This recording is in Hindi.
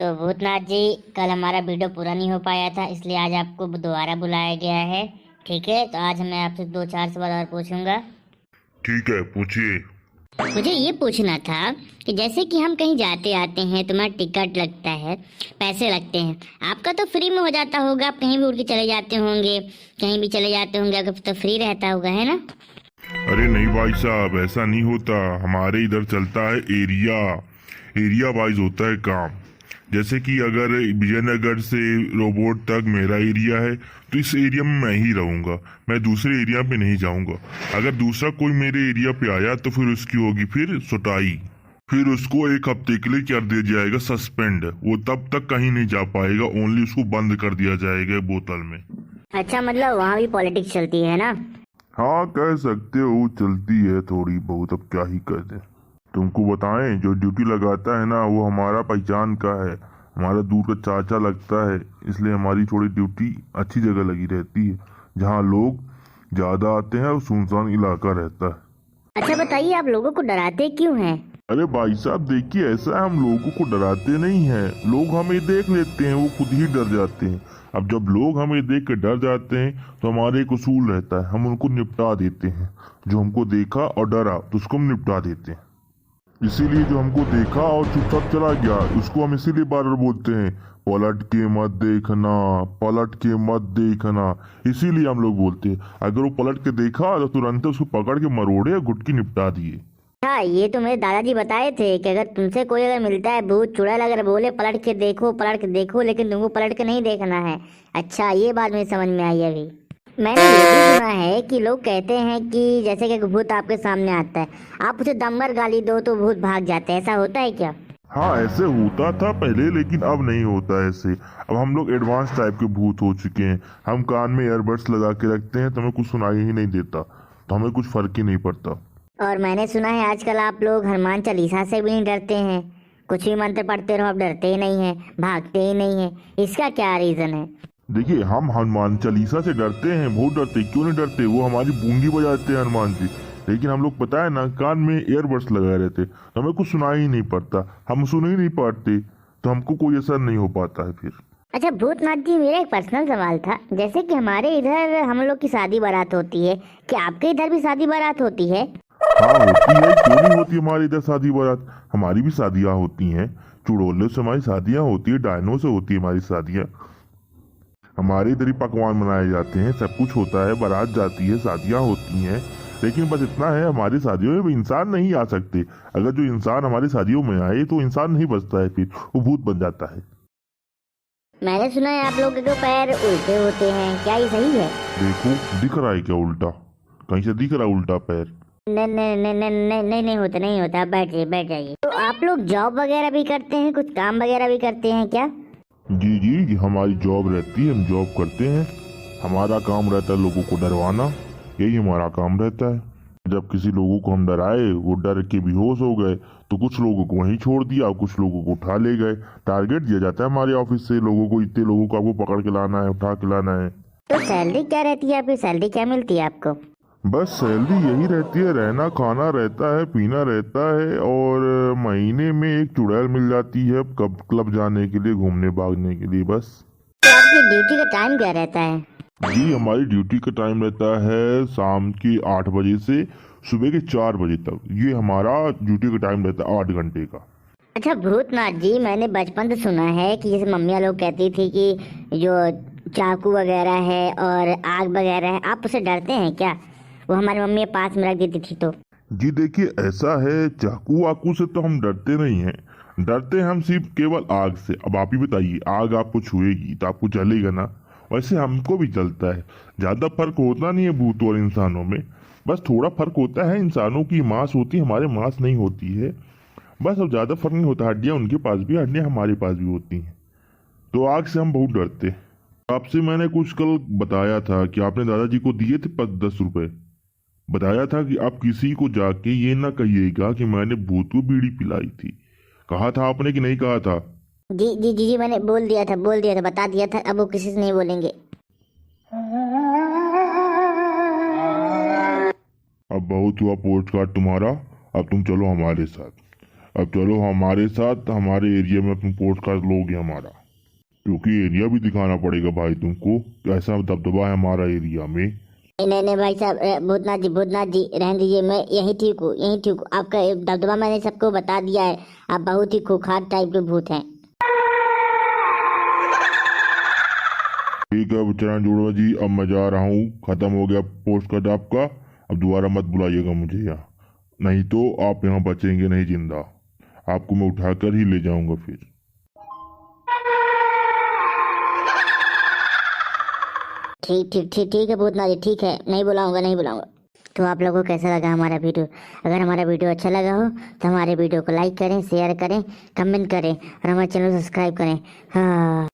तो भूतनाथ जी, कल हमारा वीडियो पूरा नहीं हो पाया था, इसलिए आज आपको दोबारा बुलाया गया है। ठीक है, तो आज मैं आपसे दो चार सवाल और पूछूंगा। ठीक है, पूछिए। मुझे ये पूछना था कि जैसे कि हम कहीं जाते आते हैं, तुम्हारा टिकट लगता है, पैसे लगते हैं। आपका तो फ्री में हो जाता होगा, आप कहीं भी उड़ के चले जाते होंगे, कहीं भी चले जाते होंगे, अगर तो फ्री रहता होगा, है ना? अरे नहीं भाई साहब, ऐसा नहीं होता। हमारे इधर चलता है एरिया। एरिया वाइज होता है काम। जैसे कि अगर विजयनगर से रोबोट तक मेरा एरिया है, तो इस एरिया में मैं ही रहूंगा। मैं दूसरे एरिया पे नहीं जाऊंगा। अगर दूसरा कोई मेरे एरिया पे आया तो फिर उसकी होगी फिर सुटाई। फिर उसको एक हफ्ते के लिए कर दिया जाएगा सस्पेंड। वो तब तक कहीं नहीं जा पाएगा, ओनली उसको बंद कर दिया जाएगा बोतल में। अच्छा, मतलब वहाँ भी पॉलिटिक्स चलती है ना? हाँ, कह सकते हो, चलती है थोड़ी बहुत। अब क्या ही कर दे। तुमको बताएं, जो ड्यूटी लगाता है ना, वो हमारा पहचान का है। हमारा दूर का चाचा लगता है। इसलिए हमारी थोड़ी ड्यूटी अच्छी जगह लगी रहती है, जहाँ लोग ज्यादा आते हैं और सुनसान इलाका रहता है। अच्छा बताइए, आप लोगों को डराते क्यों हैं? अरे भाई साहब, देखिए, ऐसा है, हम लोगों को डराते नहीं हैं। लोग हमें देख लेते हैं, वो खुद ही डर जाते हैं। अब जब लोग हमें देख कर डर जाते हैं, तो हमारे एक उसूल रहता है, हम उनको निपटा देते हैं। जो हमको देखा और डरा, तो उसको हम निपटा देते हैं। इसीलिए जो हमको देखा और चुपचाप चला गया, उसको हम इसीलिए बार बार बोलते हैं, पलट के मत देखना, पलट के मत देखना। इसीलिए हम लोग बोलते हैं। अगर वो पलट के देखा तो तुरंत उसको पकड़ के मरोड़े और घुटकी निपटा दिए। हाँ, ये तो मेरे दादाजी बताए थे कि अगर तुमसे कोई अगर मिलता है भूत चुड़ैल, अगर बोले पलट के देखो पलट के देखो, लेकिन तुमको पलट के नहीं देखना है। अच्छा, ये बात मुझे समझ में आई अभी। मैंने ये भी सुना है कि लोग कहते हैं कि जैसे कि भूत आपके सामने आता है, आप उसे दम भर गाली दो तो भूत भाग जाते हैं, ऐसा होता है क्या? हाँ, ऐसे होता था पहले, लेकिन अब नहीं होता ऐसे। अब हम लोग एडवांस टाइप के भूत हो चुके हैं। हम कान में ईयरबड्स लगा के रखते हैं, तो हमें कुछ सुनाई ही नहीं देता, तो हमें कुछ फर्क ही नहीं पड़ता। और मैंने सुना है आजकल आप लोग हनुमान चालीसा से भी नहीं डरते हैं। कुछ भी मंत्र पढ़ते रहो, आप डरते ही नहीं है, भागते ही नहीं है। इसका क्या रीजन है? देखिए, हम हनुमान चालीसा से डरते हैं, बहुत डरते। क्यों नहीं डरते? वो हमारी बूंगी बजाते हैं हनुमान जी। लेकिन हम लोग, पता है ना, कान में ईयरबड्स लगाए रहते, तो हमें कुछ सुनाई ही नहीं पड़ता। हम सुन ही नहीं पाते, तो हमको कोई असर नहीं हो पाता है फिर। अच्छा भूतनाथ जी, मेरा एक पर्सनल सवाल था। जैसे कि हमारे इधर हम लोग की शादी बारात होती है, क्या आपके इधर भी शादी बारात होती है? हाँ, होती है। क्यों नहीं होती? हमारे इधर शादी बारात, हमारी भी शादियाँ होती हैं। चुड़ोले से हमारी शादियाँ होती है, डायनों से होती है हमारी शादियाँ। हमारे इधर ही पकवान बनाए जाते हैं, सब कुछ होता है, बारात जाती है, शादियाँ होती हैं। लेकिन बस इतना है, हमारी शादियों में भी इंसान नहीं आ सकते। अगर जो इंसान हमारी शादियों में आए, तो इंसान नहीं बचता है, फिर वो भूत बन जाता है। मैंने सुना है आप लोगों के पैर उल्टे होते हैं, क्या ये सही है? देखो, दिख रहा है क्या उल्टा? कहीं से दिख रहा है उल्टा पैर? नहीं नहीं नहीं नहीं नहीं नहीं नहीं होता, नहीं होता। आप बैठ जाइए, बैठ जाइए। तो आप लोग जॉब वगैरह भी करते हैं, कुछ काम वगैरह भी करते हैं क्या? जी जी, ये हमारी जॉब रहती है, हम जॉब करते हैं। हमारा काम रहता है लोगों को डरवाना। यही हमारा काम रहता है। जब किसी लोगों को हम डराए, वो डर के बेहोश हो गए, तो कुछ लोगों को वहीं छोड़ दिया, कुछ लोगों को उठा ले गए। टारगेट दिया जाता है हमारे ऑफिस से लोगों को, इतने लोगों को आपको पकड़ के लाना है, उठा के लाना है। तो सैलरी क्या रहती है आपकी? सैलरी क्या मिलती है आपको? बस सैलरी यही रहती है, रहना खाना रहता है, पीना रहता है, और महीने में एक चुड़ैल मिल जाती है कब क्लब जाने के लिए, घूमने भागने के लिए, बस। तो आपकी ड्यूटी का टाइम क्या रहता है? जी, हमारी ड्यूटी का टाइम रहता है शाम के 8 बजे से सुबह के 4 बजे तक। ये हमारा ड्यूटी का टाइम रहता है, 8 घंटे का। अच्छा भूतनाथ जी, मैंने बचपन से सुना है कि जैसे मम्मियाँ लोग कहती थी कि जो चाकू वगैरह है और आग वगैरह है, आप उससे डरते हैं क्या? वो हमारी मम्मी पास में रख देती थी तो। जी देखिए, ऐसा है, चाकू वाकू से तो हम डरते नहीं हैं। डरते हम सिर्फ केवल आग से। अब आप ही बताइए, आग आपको छुएगी तो आपको जलेगा ना? वैसे हमको भी जलता है। ज्यादा फर्क होता नहीं है भूतों और इंसानों में। बस थोड़ा फर्क होता है, इंसानों की मांस होती है, हमारे मांस नहीं होती है। बस अब ज्यादा फर्क नहीं होता। हड्डियां उनके पास भी, हड्डियां हमारे पास भी होती हैं। तो आग से हम बहुत डरते हैं। आपसे मैंने कुछ कल बताया था कि आपने दादाजी को दिए थे 10 रुपए। बताया था कि आप किसी को जाके ये ना कहिएगा कि मैंने भूत को बीड़ी पिलाई थी। कहा था आपने कि नहीं कहा था? जी जी जी जी, मैंने बोल दिया था, बोल दिया था, बता दिया था। अब वो किसी से नहीं बोलेंगे। अब बहुत हुआ पोस्ट कार्ड तुम्हारा। अब तुम चलो हमारे साथ। अब चलो हमारे साथ हमारे एरिया में तुम पोस्ट कार्ड लोगे हमारा, क्योंकि एरिया भी दिखाना पड़ेगा भाई तुमको, कैसा दबदबा है हमारा एरिया में। नहीं नहीं भाई साहब, भूतनाथ जी रहने दीजिए, मैं यही ठीक हूँ, यही ठीक हूँ। आपका दबदबा मैंने सबको बता दिया है, आप बहुत ही खूंखार टाइप के भूत हैं। ठीक है चरण जुड़वा जी, अब मैं जा रहा हूँ, खत्म हो गया पोस्ट कार्ड आपका। अब दोबारा मत बुलाइएगा मुझे यहाँ, नहीं तो आप यहाँ बचेंगे नहीं जिंदा, आपको मैं उठाकर ही ले जाऊंगा फिर। ठीक है भूतनाथ जी, ठीक है, नहीं बुलाऊंगा, नहीं बुलाऊंगा। तो आप लोगों को कैसा लगा हमारा वीडियो? अगर हमारा वीडियो अच्छा लगा हो तो हमारे वीडियो को लाइक करें, शेयर करें, कमेंट करें और हमारे चैनल को सब्सक्राइब करें। हाँ।